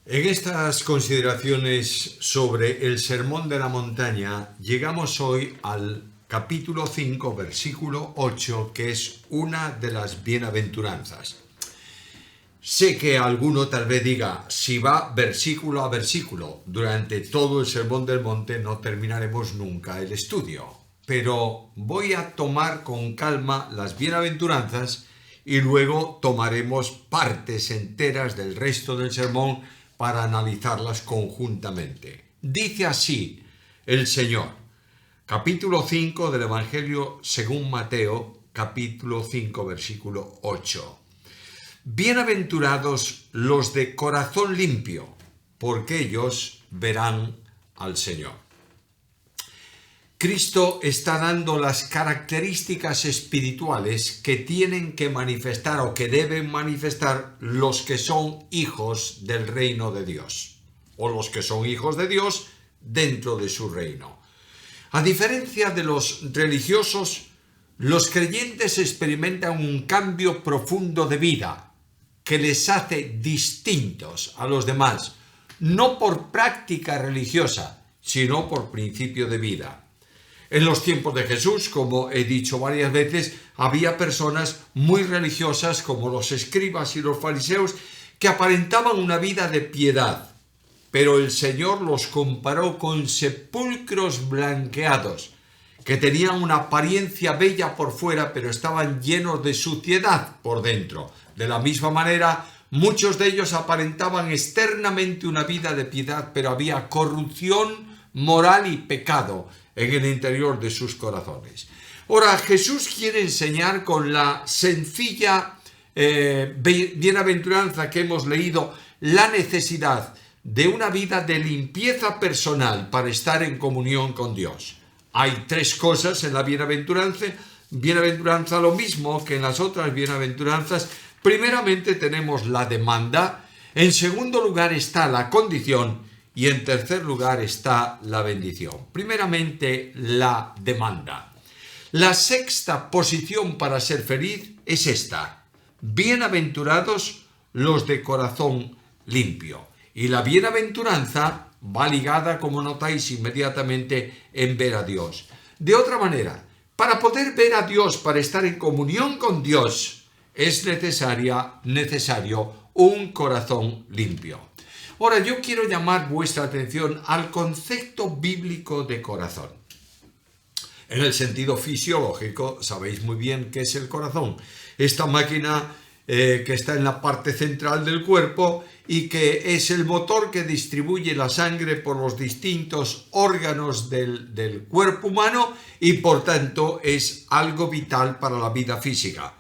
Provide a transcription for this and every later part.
En estas consideraciones sobre el Sermón de la Montaña, llegamos hoy al capítulo 5, versículo 8, que es una de las bienaventuranzas. Sé que alguno tal vez diga, si va versículo a versículo durante todo el Sermón del Monte no terminaremos nunca el estudio, pero voy a tomar con calma las bienaventuranzas y luego tomaremos partes enteras del resto del sermón para analizarlas conjuntamente. Dice así el Señor, capítulo 5 del Evangelio según Mateo, capítulo 5, versículo 8. Bienaventurados los de corazón limpio, porque ellos verán al Señor. Cristo está dando las características espirituales que tienen que manifestar o que deben manifestar los que son hijos del reino de Dios, o los que son hijos de Dios dentro de su reino. A diferencia de los religiosos, los creyentes experimentan un cambio profundo de vida que les hace distintos a los demás, no por práctica religiosa, sino por principio de vida. En los tiempos de Jesús, como he dicho varias veces, había personas muy religiosas como los escribas y los fariseos que aparentaban una vida de piedad, pero el Señor los comparó con sepulcros blanqueados, que tenían una apariencia bella por fuera, pero estaban llenos de suciedad por dentro. De la misma manera, muchos de ellos aparentaban externamente una vida de piedad, pero había corrupción moral y pecado en el interior de sus corazones. Ahora, Jesús quiere enseñar con la sencilla bienaventuranza que hemos leído la necesidad de una vida de limpieza personal para estar en comunión con Dios. Hay tres cosas en la bienaventuranza, lo mismo que en las otras bienaventuranzas. Primeramente tenemos la demanda, en segundo lugar está la condición y en tercer lugar está la bendición. Primeramente, la demanda. La sexta posición para ser feliz es esta: bienaventurados los de corazón limpio. Y la bienaventuranza va ligada, como notáis inmediatamente, en ver a Dios. De otra manera, para poder ver a Dios, para estar en comunión con Dios, es necesario un corazón limpio. Ahora, yo quiero llamar vuestra atención al concepto bíblico de corazón. En el sentido fisiológico, sabéis muy bien qué es el corazón. Esta máquina que está en la parte central del cuerpo y que es el motor que distribuye la sangre por los distintos órganos del cuerpo humano y por tanto es algo vital para la vida física.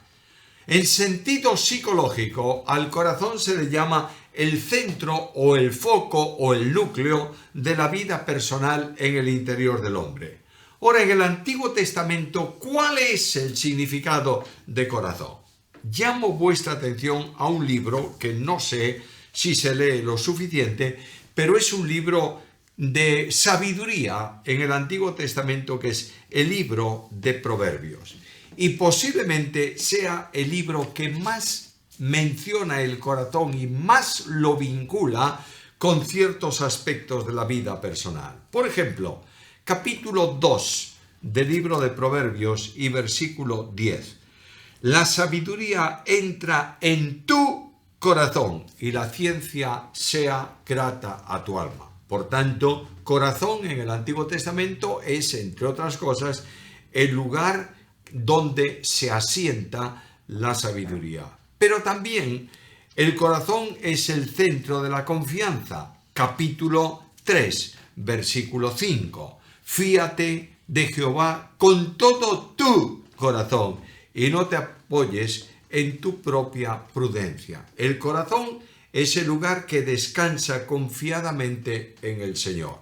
En sentido psicológico, al corazón se le llama el centro o el foco o el núcleo de la vida personal en el interior del hombre. Ahora, en el Antiguo Testamento, ¿cuál es el significado de corazón? Llamo vuestra atención a un libro que no sé si se lee lo suficiente, pero es un libro de sabiduría en el Antiguo Testamento, que es el libro de Proverbios. Y posiblemente sea el libro que más menciona el corazón y más lo vincula con ciertos aspectos de la vida personal. Por ejemplo, capítulo 2 del libro de Proverbios y versículo 10. La sabiduría entra en tu corazón y la ciencia sea grata a tu alma. Por tanto, corazón en el Antiguo Testamento es, entre otras cosas, el lugar donde se asienta la sabiduría. Pero también el corazón es el centro de la confianza. Capítulo 3, versículo 5. Fíate de Jehová con todo tu corazón y no te apoyes en tu propia prudencia. El corazón es el lugar que descansa confiadamente en el Señor.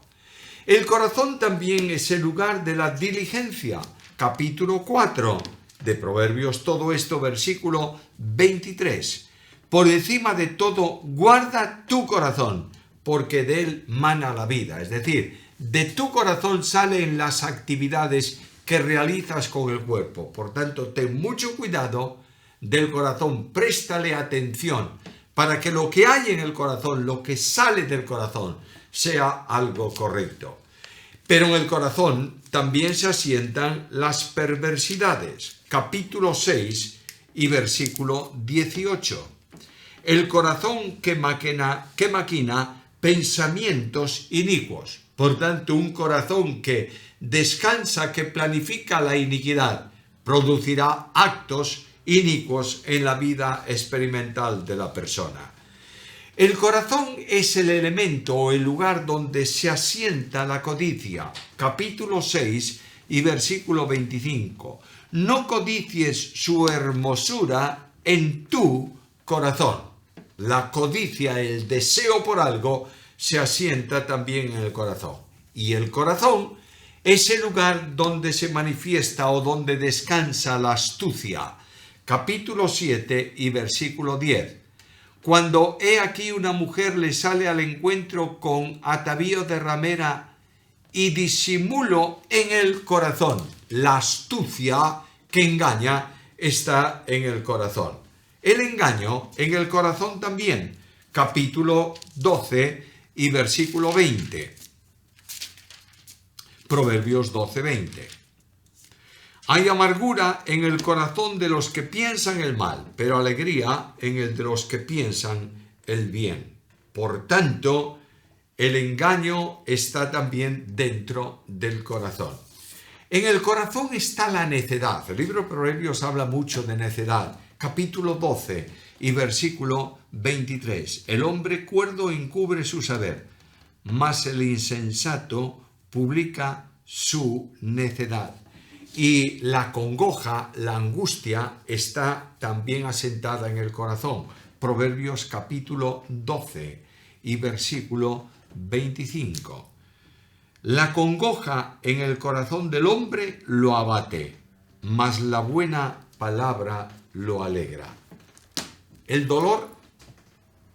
El corazón también es el lugar de la diligencia. Capítulo 4 de Proverbios, todo esto, versículo 23. Por encima de todo, guarda tu corazón, porque de él mana la vida. Es decir, de tu corazón salen las actividades que realizas con el cuerpo. Por tanto, ten mucho cuidado del corazón, préstale atención, para que lo que hay en el corazón, lo que sale del corazón, sea algo correcto. Pero en el corazón también se asientan las perversidades. Capítulo 6 y versículo 18. El corazón que maquina pensamientos inicuos. Por tanto, un corazón que descansa, que planifica la iniquidad, producirá actos inicuos en la vida experimental de la persona. El corazón es el elemento o el lugar donde se asienta la codicia. Capítulo 6 y versículo 25. No codicies su hermosura en tu corazón. La codicia, el deseo por algo, se asienta también en el corazón. Y el corazón es el lugar donde se manifiesta o donde descansa la astucia. Capítulo 7 y versículo 10. Cuando he aquí una mujer le sale al encuentro con atavío de ramera y disimulo en el corazón. La astucia que engaña está en el corazón. El engaño en el corazón también. Capítulo 12 y versículo 20. Proverbios 12:20. Hay amargura en el corazón de los que piensan el mal, pero alegría en el de los que piensan el bien. Por tanto, el engaño está también dentro del corazón. En el corazón está la necedad. El libro de Proverbios habla mucho de necedad. Capítulo 12 y versículo 23. El hombre cuerdo encubre su saber, mas el insensato publica su necedad. Y la congoja, la angustia, está también asentada en el corazón. Proverbios capítulo 12 y versículo 25. La congoja en el corazón del hombre lo abate, mas la buena palabra lo alegra. El dolor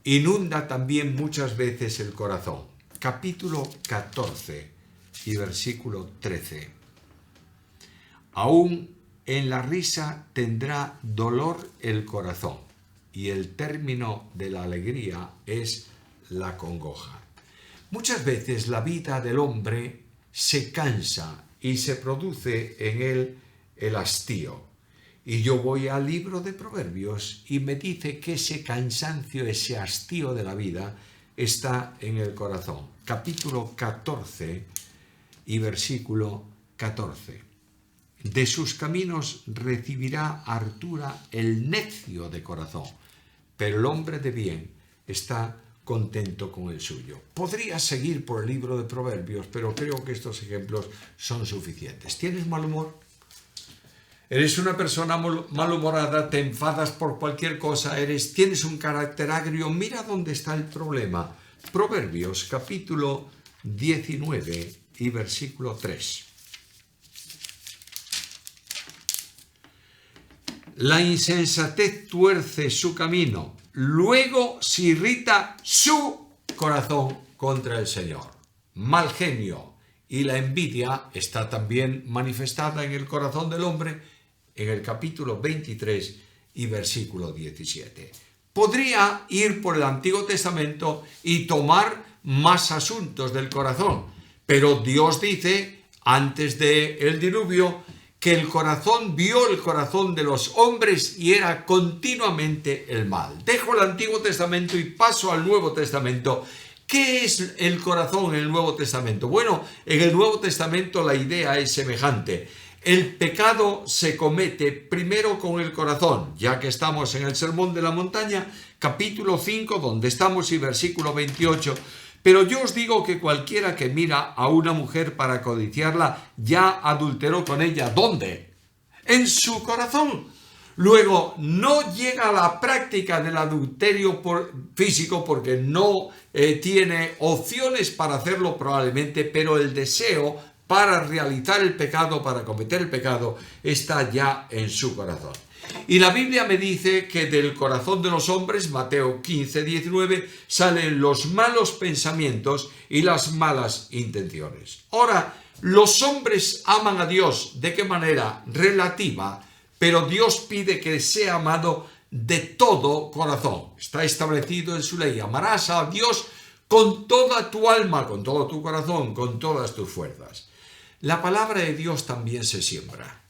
inunda también muchas veces el corazón. Capítulo 14 y versículo 13. Aún en la risa tendrá dolor el corazón, y el término de la alegría es la congoja. Muchas veces la vida del hombre se cansa y se produce en él el hastío. Y yo voy al libro de Proverbios y me dice que ese cansancio, ese hastío de la vida está en el corazón. Capítulo 14 y versículo 14. De sus caminos recibirá hartura el necio de corazón, pero el hombre de bien está contento con el suyo. Podría seguir por el libro de Proverbios, pero creo que estos ejemplos son suficientes. ¿Tienes mal humor? ¿Eres una persona malhumorada? ¿Te enfadas por cualquier cosa? ¿Tienes un carácter agrio? Mira dónde está el problema. Proverbios capítulo 19 y versículo 3. La insensatez tuerce su camino, luego se irrita su corazón contra el Señor. Mal genio y la envidia está también manifestada en el corazón del hombre en el capítulo 23 y versículo 17. Podría ir por el Antiguo Testamento y tomar más asuntos del corazón, pero Dios dice, antes del diluvio, que el corazón vio el corazón de los hombres y era continuamente el mal. Dejo el Antiguo Testamento y paso al Nuevo Testamento. ¿Qué es el corazón en el Nuevo Testamento? Bueno, en el Nuevo Testamento la idea es semejante. El pecado se comete primero con el corazón, ya que estamos en el Sermón de la Montaña, capítulo 5, donde estamos, y versículo 28. Pero yo os digo que cualquiera que mira a una mujer para codiciarla, ya adulteró con ella. ¿Dónde? En su corazón. Luego, no llega a la práctica del adulterio físico porque no tiene opciones para hacerlo probablemente, pero el deseo para realizar el pecado, para cometer el pecado, está ya en su corazón. Y la Biblia me dice que del corazón de los hombres, Mateo 15:19, salen los malos pensamientos y las malas intenciones. Ahora, los hombres aman a Dios, ¿de qué manera? Relativa, pero Dios pide que sea amado de todo corazón. Está establecido en su ley. Amarás a Dios con toda tu alma, con todo tu corazón, con todas tus fuerzas. La palabra de Dios también se siembra.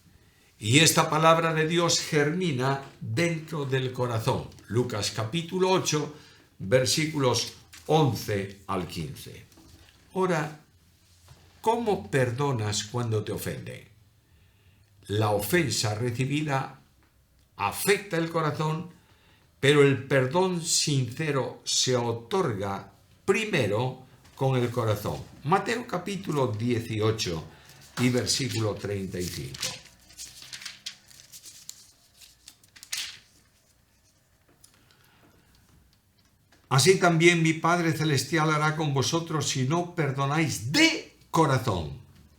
Y esta palabra de Dios germina dentro del corazón. Lucas capítulo 8, versículos 11 al 15. Ahora, ¿cómo perdonas cuando te ofenden? La ofensa recibida afecta el corazón, pero el perdón sincero se otorga primero con el corazón. Mateo capítulo 18 y versículo 35. Así también mi Padre Celestial hará con vosotros si no perdonáis de corazón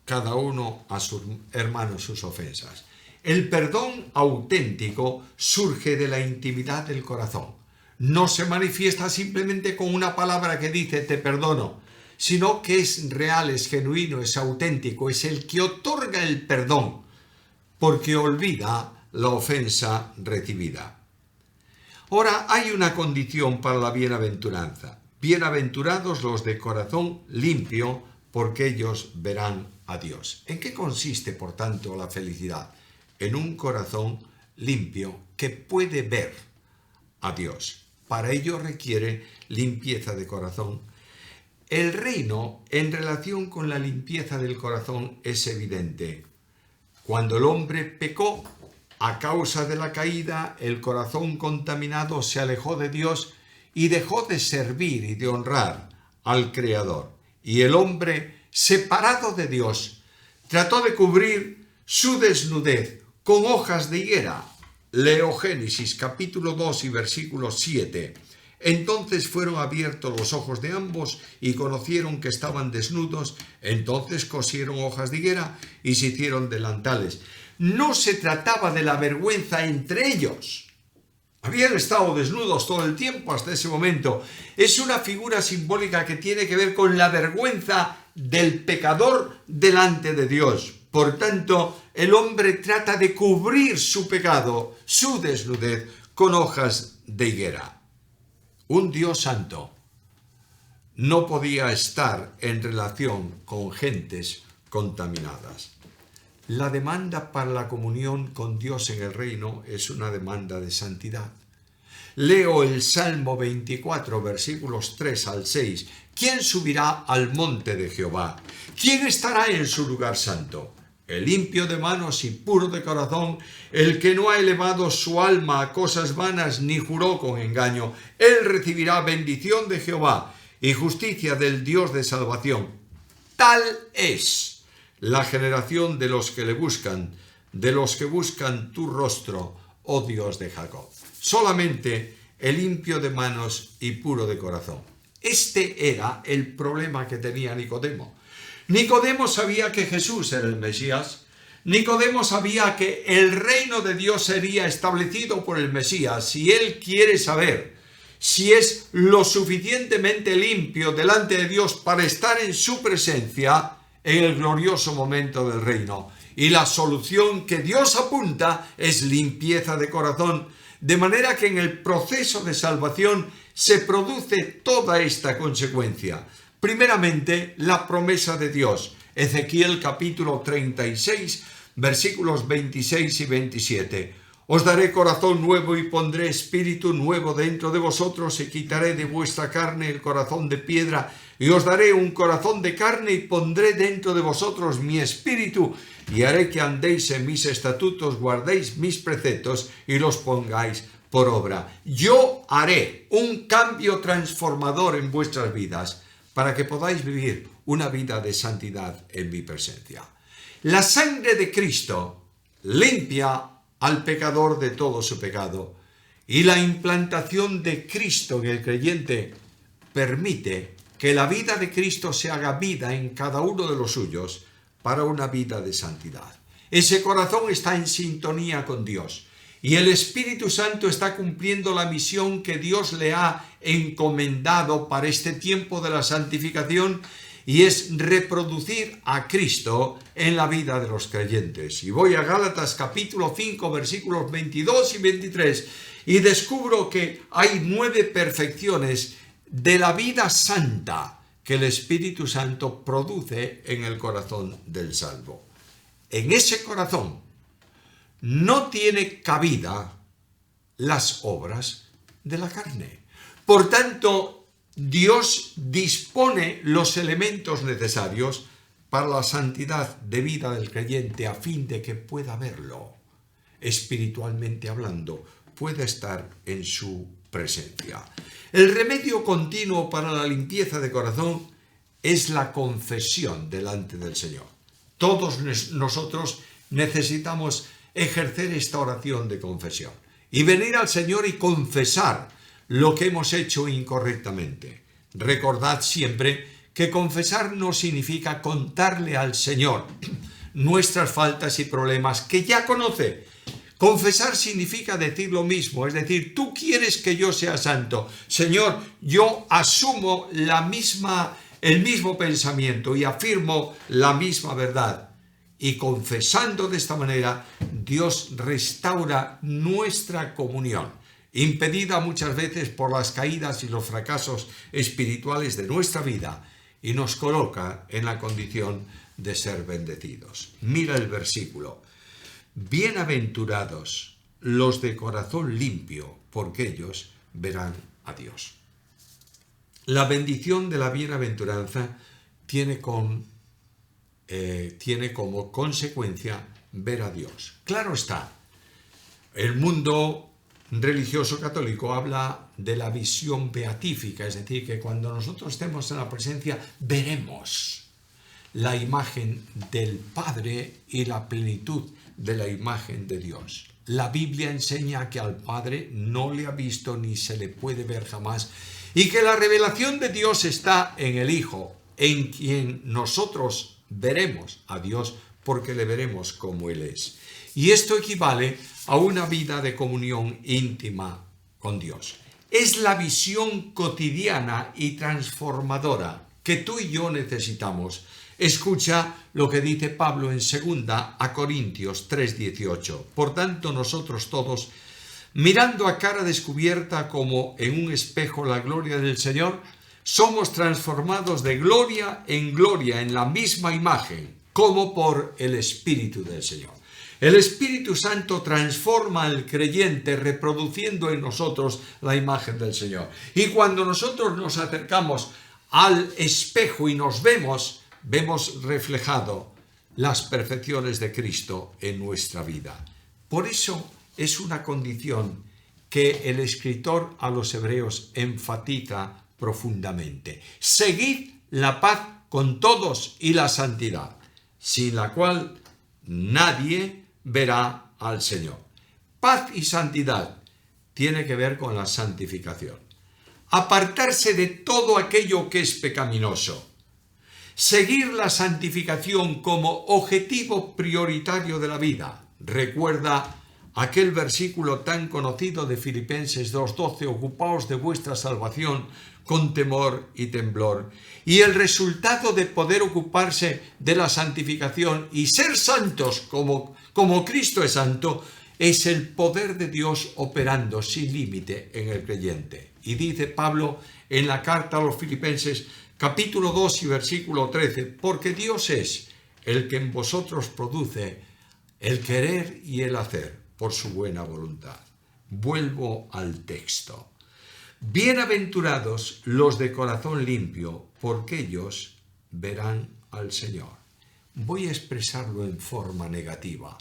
cada uno a sus hermanos sus ofensas. El perdón auténtico surge de la intimidad del corazón. No se manifiesta simplemente con una palabra que dice te perdono, sino que es real, es genuino, es auténtico, es el que otorga el perdón, porque olvida la ofensa recibida. Ahora hay una condición para la bienaventuranza. Bienaventurados los de corazón limpio, porque ellos verán a Dios. ¿En qué consiste, por tanto, la felicidad? En un corazón limpio que puede ver a Dios. Para ello requiere limpieza de corazón. El reino, en relación con la limpieza del corazón, es evidente. Cuando el hombre pecó, a causa de la caída, el corazón contaminado se alejó de Dios y dejó de servir y de honrar al Creador. Y el hombre, separado de Dios, trató de cubrir su desnudez con hojas de higuera. Leo Génesis capítulo 2 y versículo 7. Entonces fueron abiertos los ojos de ambos y conocieron que estaban desnudos. Entonces cosieron hojas de higuera y se hicieron delantales. No se trataba de la vergüenza entre ellos. Habían estado desnudos todo el tiempo hasta ese momento. Es una figura simbólica que tiene que ver con la vergüenza del pecador delante de Dios. Por tanto, el hombre trata de cubrir su pecado, su desnudez, con hojas de higuera. Un Dios santo no podía estar en relación con gentes contaminadas. La demanda para la comunión con Dios en el reino es una demanda de santidad. Leo el Salmo 24, versículos 3 al 6. ¿Quién subirá al monte de Jehová? ¿Quién estará en su lugar santo? El limpio de manos y puro de corazón, el que no ha elevado su alma a cosas vanas ni juró con engaño. Él recibirá bendición de Jehová y justicia del Dios de salvación. Tal es la generación de los que le buscan, de los que buscan tu rostro, oh Dios de Jacob. Solamente el limpio de manos y puro de corazón. Este era el problema que tenía Nicodemo. Nicodemo sabía que Jesús era el Mesías. Nicodemo sabía que el reino de Dios sería establecido por el Mesías. Si él quiere saber si es lo suficientemente limpio delante de Dios para estar en su presencia en el glorioso momento del reino. Y la solución que Dios apunta es limpieza de corazón, de manera que en el proceso de salvación se produce toda esta consecuencia. Primeramente, la promesa de Dios. Ezequiel capítulo 36, versículos 26 y 27. Os daré corazón nuevo y pondré espíritu nuevo dentro de vosotros y quitaré de vuestra carne el corazón de piedra y os daré un corazón de carne y pondré dentro de vosotros mi espíritu y haré que andéis en mis estatutos, guardéis mis preceptos y los pongáis por obra. Yo haré un cambio transformador en vuestras vidas para que podáis vivir una vida de santidad en mi presencia. La sangre de Cristo limpia al pecador de todo su pecado y la implantación de Cristo en el creyente permite que la vida de Cristo se haga vida en cada uno de los suyos para una vida de santidad. Ese corazón está en sintonía con Dios y el Espíritu Santo está cumpliendo la misión que Dios le ha encomendado para este tiempo de la santificación y es reproducir a Cristo en la vida de los creyentes. Y voy a Gálatas capítulo 5 versículos 22 y 23. y descubro que hay 9 perfecciones de la vida santa que el Espíritu Santo produce en el corazón del salvo. En ese corazón no tiene cabida las obras de la carne. Por tanto, Dios dispone los elementos necesarios para la santidad de vida del creyente a fin de que pueda verlo, espiritualmente hablando, pueda estar en su presencia. El remedio continuo para la limpieza de corazón es la confesión delante del Señor. Todos nosotros necesitamos ejercer esta oración de confesión y venir al Señor y confesar lo que hemos hecho incorrectamente. Recordad siempre que confesar no significa contarle al Señor nuestras faltas y problemas que ya conoce. Confesar significa decir lo mismo, es decir, tú quieres que yo sea santo. Señor, yo asumo el mismo pensamiento y afirmo la misma verdad. Y confesando de esta manera, Dios restaura nuestra comunión, impedida muchas veces por las caídas y los fracasos espirituales de nuestra vida, y nos coloca en la condición de ser bendecidos. Mira el versículo. Bienaventurados los de corazón limpio, porque ellos verán a Dios. La bendición de la bienaventuranza tiene como consecuencia ver a Dios. Claro está, el mundo religioso católico habla de la visión beatífica, es decir, que cuando nosotros estemos en la presencia veremos la imagen del Padre y la plenitud de la imagen de Dios. La Biblia enseña que al Padre no le ha visto ni se le puede ver jamás, y que la revelación de Dios está en el Hijo, en quien nosotros veremos a Dios porque le veremos como Él es. Y esto equivale a una vida de comunión íntima con Dios. Es la visión cotidiana y transformadora que tú y yo necesitamos. Escucha lo que dice Pablo en 2 Corintios 3:18. Por tanto, nosotros todos, mirando a cara descubierta como en un espejo la gloria del Señor, somos transformados de gloria en la misma imagen, como por el Espíritu del Señor. El Espíritu Santo transforma al creyente reproduciendo en nosotros la imagen del Señor. Y cuando nosotros nos acercamos al espejo y nos vemos reflejado las perfecciones de Cristo en nuestra vida. Por eso es una condición que el escritor a los hebreos enfatiza profundamente. Seguid la paz con todos y la santidad, sin la cual nadie verá al Señor. Paz y santidad tiene que ver con la santificación. Apartarse de todo aquello que es pecaminoso. Seguir la santificación como objetivo prioritario de la vida. Recuerda aquel versículo tan conocido de Filipenses 2:12, ocupaos de vuestra salvación con temor y temblor. Y el resultado de poder ocuparse de la santificación y ser santos como Cristo es santo, es el poder de Dios operando sin límite en el creyente. Y dice Pablo en la carta a los Filipenses, capítulo 2 y versículo 13, porque Dios es el que en vosotros produce el querer y el hacer por su buena voluntad. Vuelvo al texto. Bienaventurados los de corazón limpio, porque ellos verán al Señor. Voy a expresarlo en forma negativa.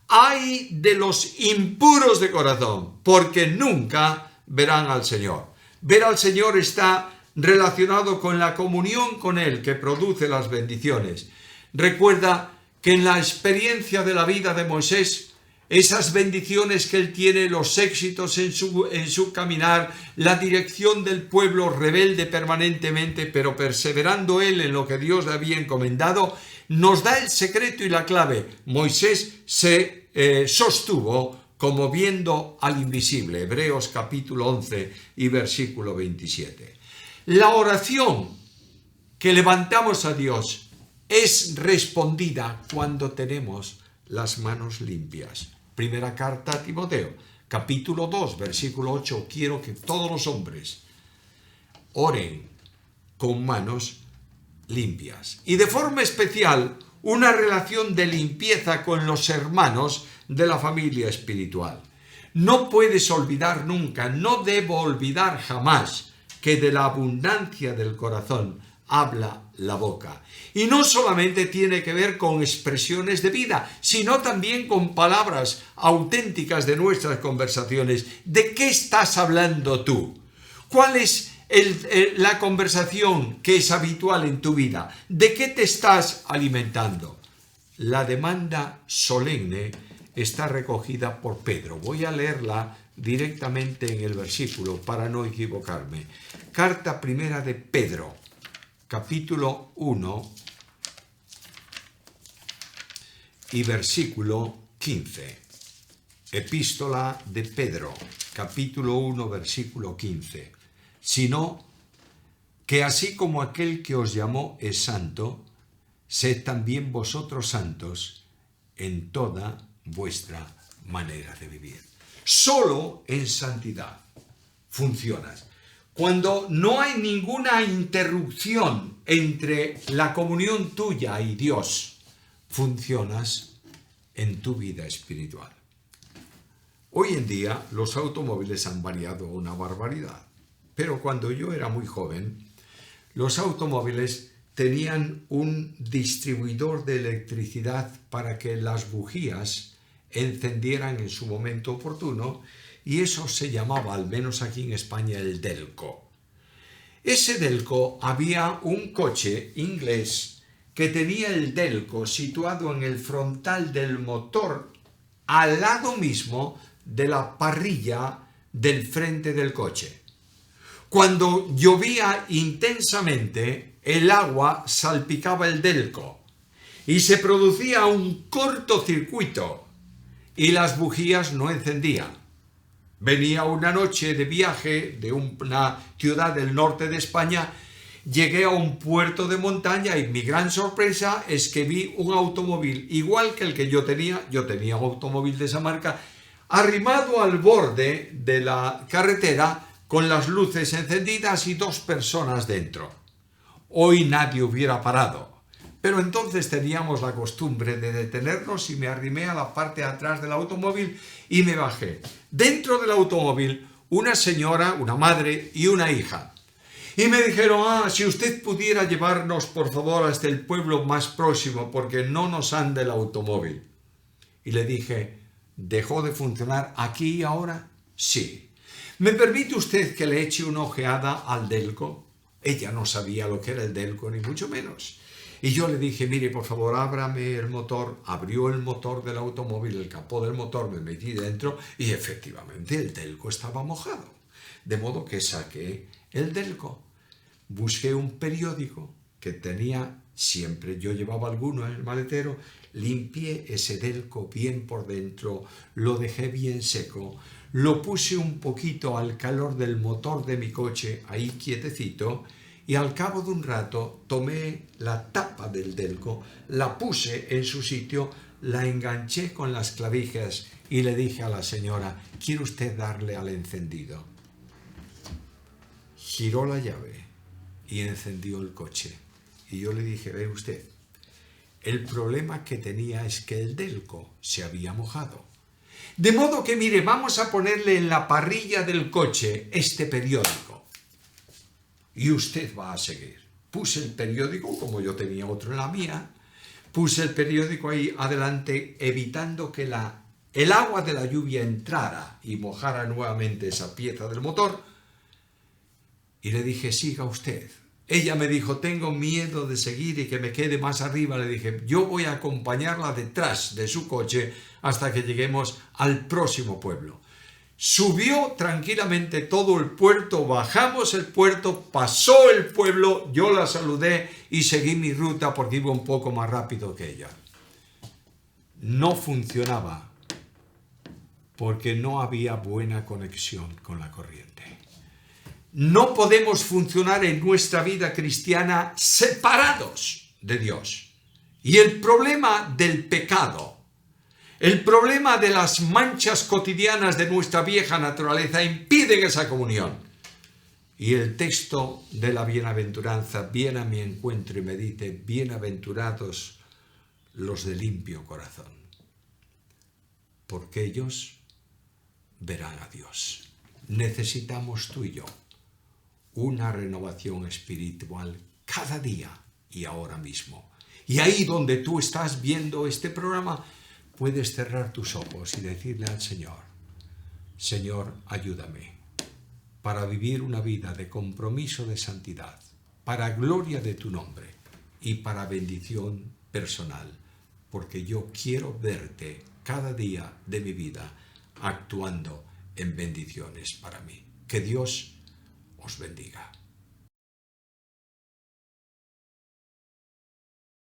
¡Ay de los impuros de corazón! Porque nunca verán al Señor. Ver al Señor está relacionado con la comunión con Él que produce las bendiciones. Recuerda que en la experiencia de la vida de Moisés, esas bendiciones que él tiene, los éxitos en su caminar, la dirección del pueblo rebelde permanentemente, pero perseverando él en lo que Dios le había encomendado, nos da el secreto y la clave. Moisés se sostuvo como viendo al invisible. Hebreos capítulo 11 y versículo 27. La oración que levantamos a Dios es respondida cuando tenemos las manos limpias. Primera carta a Timoteo, capítulo 2, versículo 8, quiero que todos los hombres oren con manos limpias. Y de forma especial, una relación de limpieza con los hermanos de la familia espiritual. No puedes olvidar nunca, no debo olvidar jamás que de la abundancia del corazón habla la boca. Y no solamente tiene que ver con expresiones de vida, sino también con palabras auténticas de nuestras conversaciones. ¿De qué estás hablando tú? ¿Cuál es la conversación que es habitual en tu vida? ¿De qué te estás alimentando? La demanda solemne está recogida por Pedro. Voy a leerla directamente en el versículo para no equivocarme. Carta primera de Pedro, capítulo 1 y versículo 15. Epístola de Pedro, capítulo 1, versículo 15. Sino que así como aquel que os llamó es santo, sed también vosotros santos en toda vuestra manera de vivir. Solo en santidad funcionas. Cuando no hay ninguna interrupción entre la comunión tuya y Dios, funcionas en tu vida espiritual. Hoy en día los automóviles han variado una barbaridad, pero cuando yo era muy joven, los automóviles tenían un distribuidor de electricidad para que las bujías encendieran en su momento oportuno, y eso se llamaba, al menos aquí en España, el Delco. Ese Delco, había un coche inglés que tenía el Delco situado en el frontal del motor, al lado mismo de la parrilla del frente del coche. Cuando llovía intensamente, el agua salpicaba el Delco y se producía un cortocircuito y las bujías no encendían. Venía una noche de viaje de una ciudad del norte de España, llegué a un puerto de montaña y mi gran sorpresa es que vi un automóvil igual que el que yo tenía un automóvil de esa marca, arrimado al borde de la carretera con las luces encendidas y dos personas dentro. Hoy nadie hubiera parado, pero entonces teníamos la costumbre de detenernos y me arrimé a la parte de atrás del automóvil y me bajé. Dentro del automóvil, una señora, una madre y una hija. Y me dijeron, si usted pudiera llevarnos por favor hasta el pueblo más próximo porque no nos anda el automóvil. Y le dije, ¿dejó de funcionar aquí y ahora? Sí. ¿Me permite usted que le eche una ojeada al Delco? Ella no sabía lo que era el Delco, ni mucho menos. Y yo le dije, mire, por favor, ábrame el motor. Abrió el motor del automóvil, el capó del motor, me metí dentro y efectivamente el Delco estaba mojado. De modo que saqué el Delco. Busqué un periódico que tenía siempre, yo llevaba alguno en el maletero, limpié ese Delco bien por dentro, lo dejé bien seco, lo puse un poquito al calor del motor de mi coche, ahí quietecito, y al cabo de un rato tomé la tapa del Delco, la puse en su sitio, la enganché con las clavijas y le dije a la señora, ¿quiere usted darle al encendido? Giró la llave y encendió el coche. Y yo le dije, ve usted, el problema que tenía es que el Delco se había mojado. De modo que, mire, vamos a ponerle en la parrilla del coche este periódico. Y usted va a seguir. Puse el periódico, como yo tenía otro en la mía, puse el periódico ahí adelante, evitando que el agua de la lluvia entrara y mojara nuevamente esa pieza del motor. Y le dije, siga usted. Ella me dijo, tengo miedo de seguir y que me quede más arriba. Le dije, yo voy a acompañarla detrás de su coche hasta que lleguemos al próximo pueblo. Subió tranquilamente todo el puerto, bajamos el puerto, pasó el pueblo, yo la saludé y seguí mi ruta porque iba un poco más rápido que ella. No funcionaba porque no había buena conexión con la corriente. No podemos funcionar en nuestra vida cristiana separados de Dios. Y el problema del pecado El problema de las manchas cotidianas de nuestra vieja naturaleza impiden esa comunión. Y el texto de la bienaventuranza, ven a mi encuentro y me dice, bienaventurados los de limpio corazón, porque ellos verán a Dios. Necesitamos tú y yo una renovación espiritual cada día y ahora mismo. Y ahí donde tú estás viendo este programa, puedes cerrar tus ojos y decirle al Señor, Señor, ayúdame para vivir una vida de compromiso de santidad, para gloria de tu nombre y para bendición personal, porque yo quiero verte cada día de mi vida actuando en bendiciones para mí. Que Dios os bendiga.